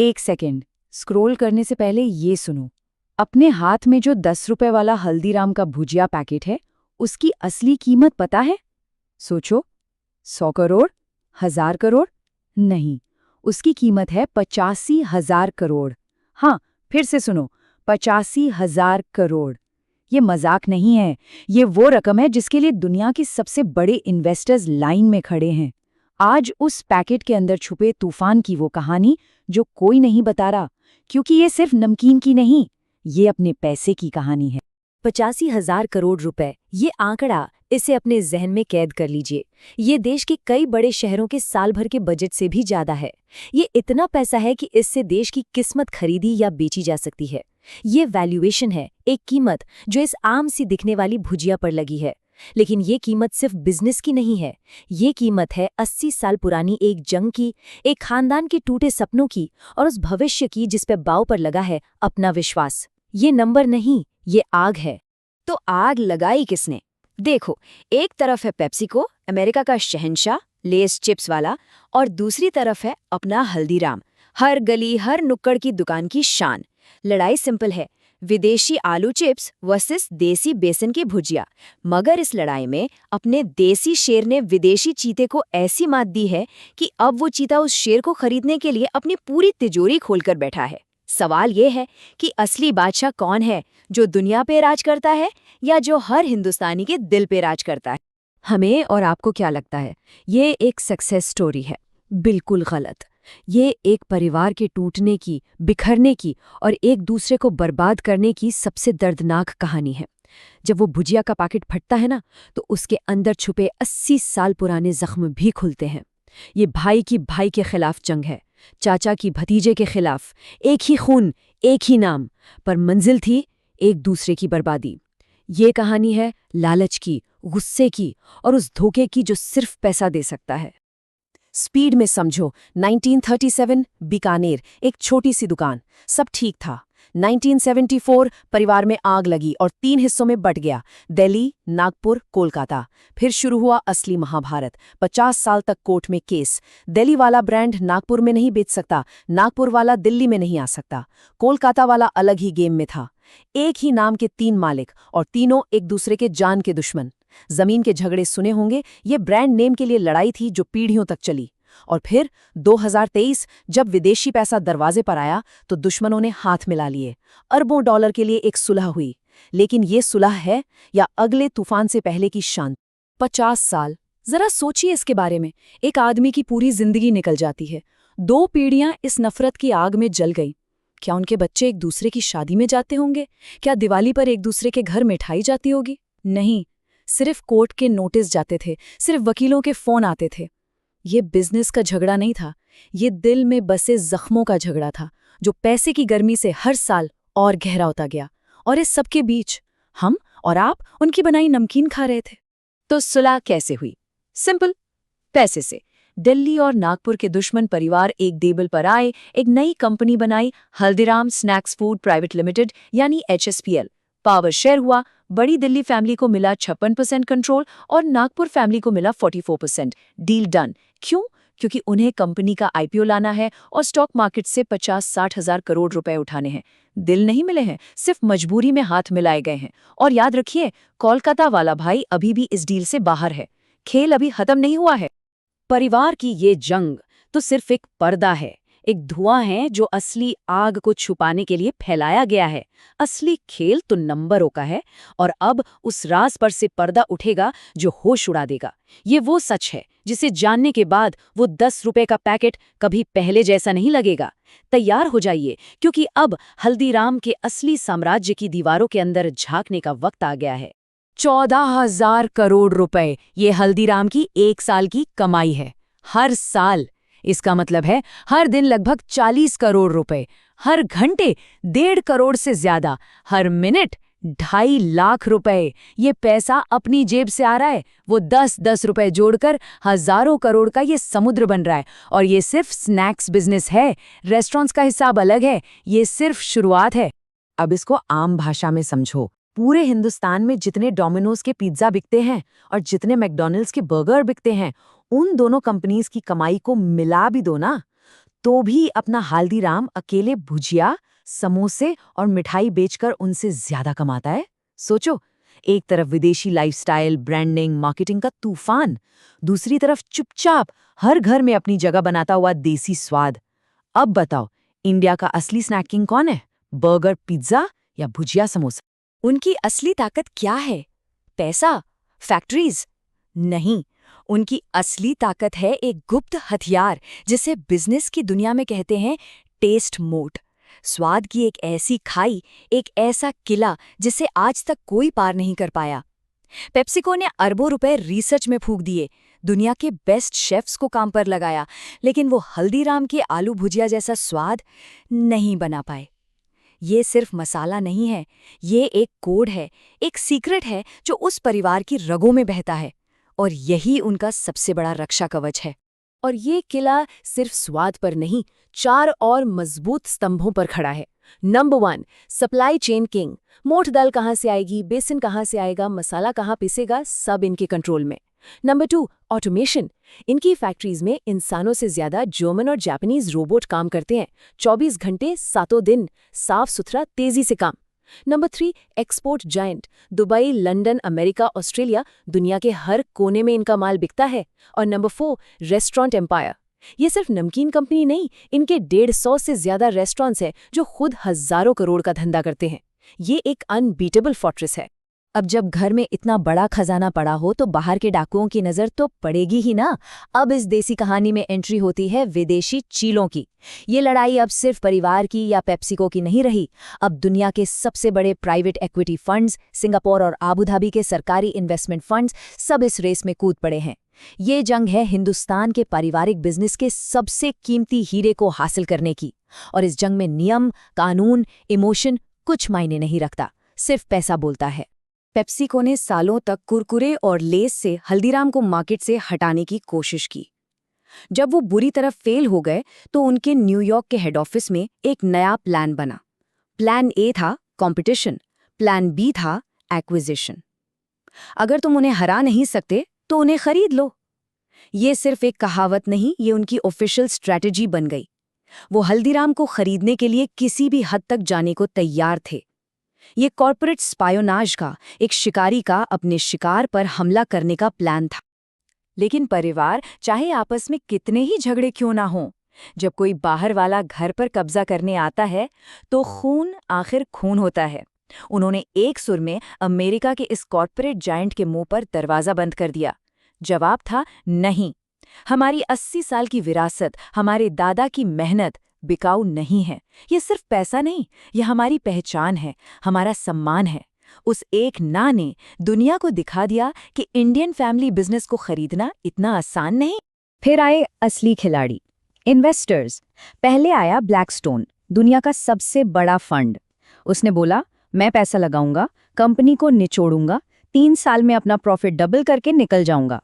एक second, scroll करने से पहले ये सुनो। अपने हाथ में जो 10 रुपए वाला हल्दीराम का भुजिया पैकेट है, उसकी असली कीमत पता है? सोचो, 100 करोड़, 1000 करोड़? नहीं, उसकी कीमत है 85,000 करोड़। हाँ, फिर से सुनो, 85,000 करोड़। ये मजाक नहीं है, ये वो रकम है जिसके लिए दुनिया के सबसे बड़े इन्वेस्टर्स लाइन में खड़े हैं। आज उस पैकेट के अंदर छुपे तूफान की वो कहानी जो कोई नहीं बता रहा, क्योंकि ये सिर्फ नमकीन की नहीं, ये अपने पैसे की कहानी है। 85,000 करोड़ रुपए, ये आंकड़ा इसे अपने जहन में कैद कर लीजिए। ये देश के कई बड़े शहरों के साल भर के बजट से भी ज्यादा है। ये इतना पैसा है कि इससे देश की किस्मत खरीदी या बेची जा सकती है। ये वैल्यूएशन है, एक कीमत जो इस आम सी दिखने वाली भुजिया पर लगी है। लेकिन ये कीमत सिर्फ बिजनेस की नहीं है, ये कीमत है 80 साल पुरानी एक जंग की, एक खानदान के टूटे सपनों की और उस भविष्य की जिस पे दांव पर लगा है अपना विश्वास। ये नंबर नहीं, ये आग है। तो आग लगाई किसने? देखो, एक तरफ है पेप्सिको, अमेरिका का शहंशाह, लेस चिप्स वाला, और दूसरी तरफ है अपना हल्दीराम, हर गली हर नुक्कड़ की दुकान की शान। लड़ाई सिंपल है, विदेशी आलू चिप्स वर्सेस देसी बेसन की भुजिया। मगर इस लड़ाई में अपने देसी शेर ने विदेशी चीते को ऐसी मात दी है कि अब वो चीता उस शेर को खरीदने के लिए अपनी पूरी तिजोरी खोलकर बैठा है। सवाल ये है कि असली बादशाह कौन है, जो दुनिया पे राज करता है या जो हर हिंदुस्तानी के दिल पे राज करता है? हमें और आपको क्या लगता है, ये एक सक्सेस स्टोरी है? बिल्कुल गलत। ये एक परिवार के टूटने की, बिखरने की और एक दूसरे को बर्बाद करने की सबसे दर्दनाक कहानी है। जब वो भुजिया का पैकेट फटता है ना, तो उसके अंदर छुपे 80 साल पुराने जख्म भी खुलते हैं। ये भाई की भाई के खिलाफ जंग है, चाचा की भतीजे के खिलाफ। एक ही खून, एक ही नाम, पर मंजिल थी एक दूसरे की बर्बादी। ये कहानी है लालच की, गुस्से की और उस धोखे की जो सिर्फ पैसा दे सकता है। स्पीड में समझो, 1937 बीकानेर, एक छोटी सी दुकान, सब ठीक था। 1974 परिवार में आग लगी और 3 हिस्सों में बंट गया, दिल्ली, नागपुर, कोलकाता। फिर शुरू हुआ असली महाभारत। 50 साल तक कोर्ट में केस। दिल्ली वाला ब्रांड नागपुर में नहीं बेच सकता, नागपुर वाला दिल्ली में नहीं आ सकता, कोलकाता वाला अलग ही गेम में था। एक ही नाम के 3 मालिक और तीनों एक दूसरे के जान के दुश्मन। जमीन के झगड़े सुने होंगे, ये ब्रांड नेम के लिए लड़ाई थी जो पीढ़ियों तक चली। और फिर 2023 जब विदेशी पैसा दरवाजे पर आया तो दुश्मनों ने हाथ मिला लिए। अरबों डॉलर के लिए एक सुलह हुई। लेकिन ये सुलह है या अगले तूफान से पहले की शांति? 50 साल, जरा सोचिए इसके बारे में। एक आदमी की पूरी जिंदगी निकल जाती है, 2 पीढ़ियां इस नफरत की आग में जल गई। क्या उनके बच्चे एक दूसरे की शादी में जाते होंगे? क्या दिवाली पर एक दूसरे के घर मिठाई जाती होगी? नहीं, सिर्फ कोर्ट के नोटिस जाते थे, सिर्फ वकीलों के फोन आते थे। ये बिजनेस का झगड़ा नहीं था, ये दिल में बसे जख्मों का झगड़ा था, जो पैसे की गर्मी से हर साल और गहरा होता गया। और इस सबके बीच हम और आप उनकी बनाई नमकीन खा रहे थे। तो सुलह कैसे हुई? सिंपल, पैसे से। दिल्ली और नागपुर के दुश्मन परिवार एक टेबल पर आए, एक नई कंपनी बनाई, Haldiram snacks food private limited यानी HSPL। पावर शेयर हुआ, बड़ी दिल्ली फैमिली को मिला 56% कंट्रोल और नागपुर फैमिली को मिला 44%। Deal done. क्यों? क्योंकि उन्हें कंपनी का IPO लाना है और स्टॉक मार्केट से 50-60 हजार करोड़ रुपए उठाने हैं। दिल नहीं मिले हैं, सिर्फ मजबूरी में हाथ मिलाए गए हैं। और याद रखिए, कोलकाता वाला भाई अभी भी इस डील से बाहर है। खेल अभी खत्म नहीं हुआ है। परिवार की ये जंग तो सिर्फ एक पर्दा है, एक धुआं है जो असली आग को छुपाने के लिए फैलाया गया है। असली खेल तो नंबरों का है, और अब उस राज पर से पर्दा उठेगा जो होश उड़ा देगा। ये वो सच है जिसे जानने के बाद वो 10 रुपए का पैकेट कभी पहले जैसा नहीं लगेगा। तैयार हो जाइए, क्योंकि अब हल्दीराम के असली साम्राज्य की दीवारों के अंदर झांकने का वक्त आ गया है। 14,000 करोड़ रुपए, ये हल्दीराम की 1 साल की कमाई है। हर साल। इसका मतलब है हर दिन लगभग 40 करोड़ रुपए, हर घंटे 1.5 करोड़ से ज्यादा, हर मिनट 2.5 लाख रुपए। ये पैसा अपनी जेब से आ रहा है। वो 10-10 रुपए जोड़कर हजारों करोड़ का ये समुद्र बन रहा है। और ये सिर्फ स्नैक्स बिजनेस है, रेस्टोरेंट्स का हिसाब अलग है। ये सिर्फ शुरुआत है। अब इसको आम भाषा में समझो। पूरे हिंदुस्तान में जितने डोमिनोज के पिज्जा बिकते हैं और जितने मैकडॉनल्ड्स के बर्गर बिकते हैं, उन दोनों कंपनीज की कमाई को मिला भी दो ना, तो भी अपना हल्दीराम अकेले भुजिया, समोसे और मिठाई बेचकर उनसे ज्यादा कमाता है। सोचो, एक तरफ विदेशी लाइफस्टाइल, ब्रांडिंग, मार्केटिंग का तूफान, दूसरी तरफ चुपचाप हर घर में अपनी जगह बनाता हुआ देसी स्वाद। अब बताओ, इंडिया का असली स्नैक किंग कौन है? बर्गर, पिज्जा या भुजिया समोसा? उनकी असली ताकत क्या है? पैसा? फैक्ट्रीज? नहीं, उनकी असली ताकत है एक गुप्त हथियार, जिसे बिजनेस की दुनिया में कहते हैं टेस्ट मोट। स्वाद की एक ऐसी खाई, एक ऐसा किला जिसे आज तक कोई पार नहीं कर पाया। पेप्सिको ने अरबों रुपए रिसर्च में फूंक दिए, दुनिया के बेस्ट शेफ्स को काम पर लगाया, लेकिन वो हल्दीराम के आलू भुजिया जैसा स्वाद नहीं बना पाए। ये सिर्फ मसाला नहीं है, ये एक कोड है, एक सीक्रेट है जो उस परिवार की रगों में बहता है, और यही उनका सबसे बड़ा रक्षा कवच है। और ये किला सिर्फ स्वाद पर नहीं, 4 और मजबूत स्तंभों पर खड़ा है। Number 1, supply chain king. मोठ दाल कहाँ से आएगी, बेसन कहाँ से आएगा, मसाला कहाँ पिसेगा, सब इनके कंट्रोल में। Number 2, automation. इनकी फैक्ट्रीज में इंसानों से ज्यादा जर्मन और जापानीज रोबोट काम करते हैं, 24 घंटे 7 दिन, साफ सुथरा, तेजी से काम। Number 3, export giant. Dubai, London, America, Australia, दुनिया के हर कोने में इनका माल बिकता है। और नंबर 4, रेस्टोरेंट एम्पायर। ये सिर्फ नमकीन कंपनी नहीं, इनके 150 से ज्यादा रेस्टोरेंट्स हैं जो खुद हजारों करोड़ का धंधा करते हैं। ये एक अनबीटेबल फोर्ट्रेस है। अब जब घर में इतना बड़ा खजाना पड़ा हो तो बाहर के डाकुओं की नजर तो पड़ेगी ही ना। अब इस देसी कहानी में एंट्री होती है विदेशी चीलों की। ये लड़ाई अब सिर्फ परिवार की या पेप्सिको की नहीं रही, अब दुनिया के सबसे बड़े प्राइवेट इक्विटी फंड्स, सिंगापुर और आबू धाबी के सरकारी इन्वेस्टमेंट फंड्स, सब इस रेस में कूद पड़े हैं। ये जंग है हिंदुस्तान के पारिवारिक बिजनेस के सबसे कीमती हीरे को हासिल करने की। और इस जंग में नियम, कानून, इमोशन कुछ मायने नहीं रखता, सिर्फ पैसा बोलता है। पेप्सिको ने सालों तक कुरकुरे और लेस से हल्दीराम को मार्केट से हटाने की कोशिश की। जब वो बुरी तरह फेल हो गए तो उनके न्यूयॉर्क के हेड ऑफिस में एक नया प्लान बना। प्लान ए था कंपटीशन, प्लान बी था एक्विजिशन। अगर तुम उन्हें हरा नहीं सकते तो उन्हें खरीद लो। ये सिर्फ एक कहावत नहीं, ये उनकी ऑफिशियल स्ट्रैटेजी बन गई। वो हल्दीराम को खरीदने के लिए किसी भी हद तक जाने को तैयार थे। ये कॉर्पोरेट स्पायोनाज का, एक शिकारी का अपने शिकार पर हमला करने का प्लान था। लेकिन परिवार चाहे आपस में कितने ही झगड़े क्यों ना हों, जब कोई बाहर वाला घर पर कब्जा करने आता है तो खून आखिर खून होता है। उन्होंने एक सुर में अमेरिका के इस कॉर्पोरेट जायंट के मुंह पर दरवाजा बंद कर दिया। जवाब था नहीं, हमारी 80 साल की विरासत, हमारे दादा की मेहनत बिकाऊ नहीं है। ये सिर्फ पैसा नहीं, ये हमारी पहचान है, हमारा सम्मान है। उस एक ना ने दुनिया को दिखा दिया कि इंडियन फैमिली बिजनेस को खरीदना इतना आसान नहीं। फिर आए असली खिलाड़ी, इन्वेस्टर्स। पहले आया ब्लैकस्टोन, दुनिया का सबसे बड़ा फंड। उसने बोला, मैं पैसा लगाऊंगा, कंपनी को निचोड़ूंगा, 3 साल में अपना प्रॉफिट डबल करके निकल जाऊंगा।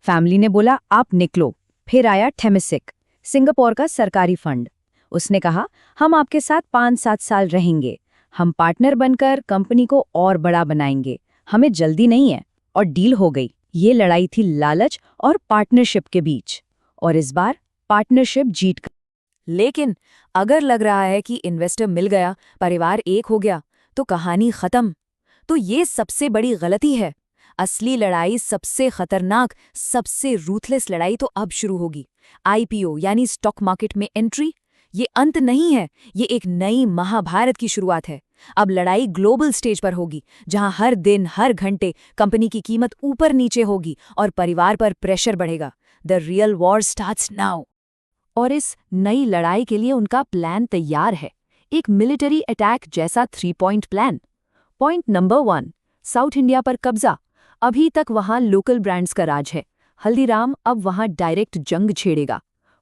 फैमिली ने बोला, आप निकलो। फिर आया थेमेसिक, सिंगापुर का सरकारी फंड। उसने कहा, हम आपके साथ 5-7 साल रहेंगे, हम पार्टनर बनकर कंपनी को और बड़ा बनाएंगे, हमें जल्दी नहीं है। और डील हो गई। ये लड़ाई थी लालच और पार्टनरशिप के बीच, और इस बार पार्टनरशिप जीत गई। लेकिन अगर लग रहा है कि इन्वेस्टर मिल गया, परिवार एक हो गया, तो कहानी खत्म। तो ये सबसे बड़ी गलती है। असली लड़ाई, सबसे खतरनाक, सबसे रूथलेस लड़ाई तो अब शुरू होगी। आईपीओ यानी स्टॉक मार्केट में एंट्री। ये अंत नहीं है, ये एक नई महाभारत की शुरुआत है। अब लड़ाई ग्लोबल स्टेज पर होगी, जहां हर दिन, हर घंटे कंपनी की कीमत ऊपर नीचे होगी और परिवार पर प्रेशर बढ़ेगा। The real war starts now. और इस नई लड़ाई के लिए उनका प्लान तैयार है, एक मिलिट्री अटैक जैसा 3 point plan. Point number 1, south India पर कब्जा। अभी तक वहां लोकल ब्रांड्स का राज है, हल्दीराम अब वहां डायरेक्ट जंग छेड़ेगा।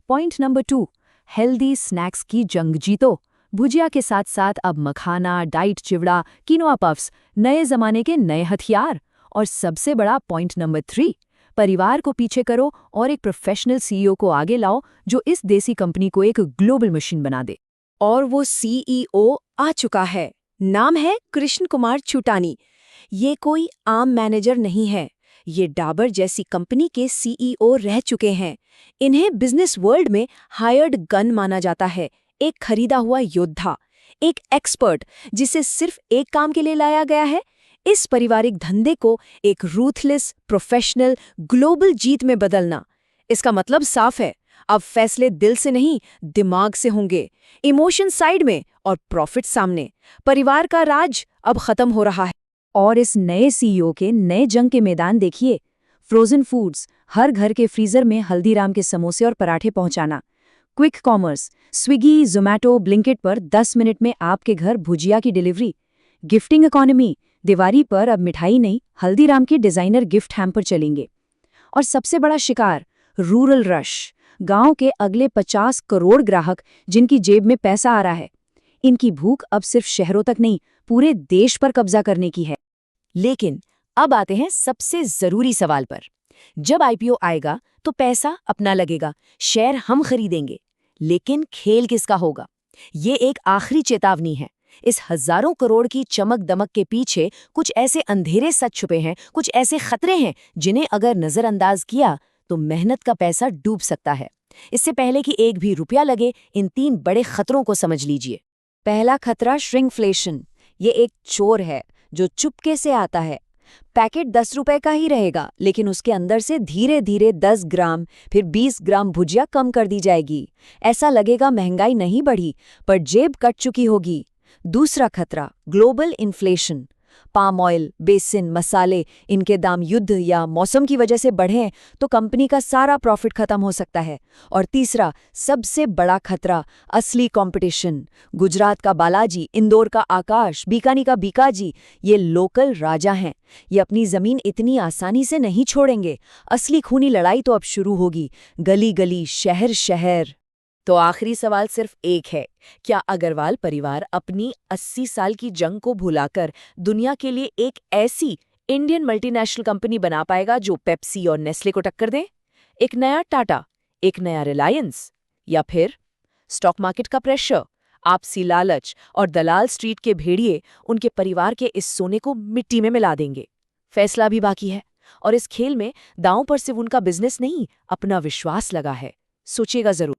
पॉइंट नंबर 2, हेल्दी स्नैक्स की जंग जीतो। भुजिया के साथ साथ अब मखाना, डाइट चिवड़ा, किनोआ पफ्स, नए जमाने के नए हथियार। और सबसे बड़ा पॉइंट नंबर 3, परिवार को पीछे करो और एक प्रोफेशनल सीईओ को आगे लाओ जो इस देसी कंपनी को एक ग्लोबल मशीन बना दे। और वो सीईओ आ चुका है। नाम है कृष्ण कुमार छुटानी। ये कोई आम मैनेजर नहीं है, ये डाबर जैसी कंपनी के सीईओ रह चुके हैं। इन्हें बिजनेस वर्ल्ड में हायर्ड गन माना जाता है, एक खरीदा हुआ योद्धा, एक एक्सपर्ट जिसे सिर्फ एक काम के लिए लाया गया है, इस पारिवारिक धंधे को एक रूथलेस, प्रोफेशनल, ग्लोबल जीत में बदलना। इसका मतलब साफ है, अब फैसले दिल से नहीं, दिमाग से होंगे, इमोशन साइड में और प्रॉफिट सामने। परिवार का राज अब खत्म हो रहा है। और इस नए सीईओ के नए जंग के मैदान देखिए। फ्रोजन फूड्स, हर घर के फ्रीजर में हल्दीराम के समोसे और पराठे पहुंचाना। Quick commerce, Swiggy, Zomato, Blinkit पर 10 मिनट में आपके घर भुजिया की डिलीवरी। गिफ्टिंग इकोनॉमी, दिवाली पर अब मिठाई नहीं, हल्दीराम के डिजाइनर गिफ्ट हैम्पर चलेंगे। और सबसे बड़ा शिकार, रूरल रश, गांव के अगले 50 करोड़ ग्राहक जिनकी जेब में पैसा आ रहा है। इनकी भूख अब सिर्फ शहरों तक नहीं, पूरे देश पर कब्जा करने की है। लेकिन अब आते हैं सबसे जरूरी सवाल पर। जब आईपीओ आएगा तो पैसा अपना लगेगा, शेयर हम खरीदेंगे, लेकिन खेल किसका होगा? ये एक आखिरी चेतावनी है। इस हजारों करोड़ की चमक दमक के पीछे कुछ ऐसे अंधेरे सच छुपे हैं, कुछ ऐसे खतरे हैं जिन्हें अगर नजरअंदाज किया तो मेहनत का पैसा डूब सकता है। इससे पहले कि एक भी रुपया लगे, इन 3 बड़े खतरों को समझ लीजिए। पहला खतरा श्रिंकफ्लेशन। ये एक चोर है जो चुपके से आता है। पैकेट 10 रुपए का ही रहेगा, लेकिन उसके अंदर से धीरे धीरे 10 ग्राम, फिर 20 ग्राम भुजिया कम कर दी जाएगी। ऐसा लगेगा महंगाई नहीं बढ़ी, पर जेब कट चुकी होगी। दूसरा खतरा, global inflation. Palm oil, basin, मसाले, इनके दाम युद्ध या मौसम की वजह से बढ़ें तो कंपनी का सारा प्रॉफिट खत्म हो सकता है। और तीसरा, सबसे बड़ा खतरा, असली कंपटीशन। गुजरात का बालाजी, इंदौर का आकाश, बीकानी का बीकाजी, ये लोकल राजा हैं। ये अपनी जमीन इतनी आसानी से नहीं छोड़ेंगे। असली खूनी लड़ाई तो अब शुरू होगी, गली गली, शहर शहर। तो आखिरी सवाल सिर्फ एक है, क्या अग्रवाल परिवार अपनी 80 साल की जंग को भुलाकर दुनिया के लिए एक ऐसी इंडियन मल्टीनेशनल कंपनी बना पाएगा जो पेप्सी और नेस्ले को टक्कर दे? एक नया टाटा, एक नया रिलायंस, या फिर स्टॉक मार्केट का प्रेशर, आपसी लालच और दलाल स्ट्रीट के भेड़िए उनके परिवार के इस सोने को मिट्टी में मिला देंगे? फैसला भी बाकी है, और इस खेल में दांव पर सिर्फ उनका बिजनेस नहीं, अपना विश्वास लगा है। सोचिएगा जरूर।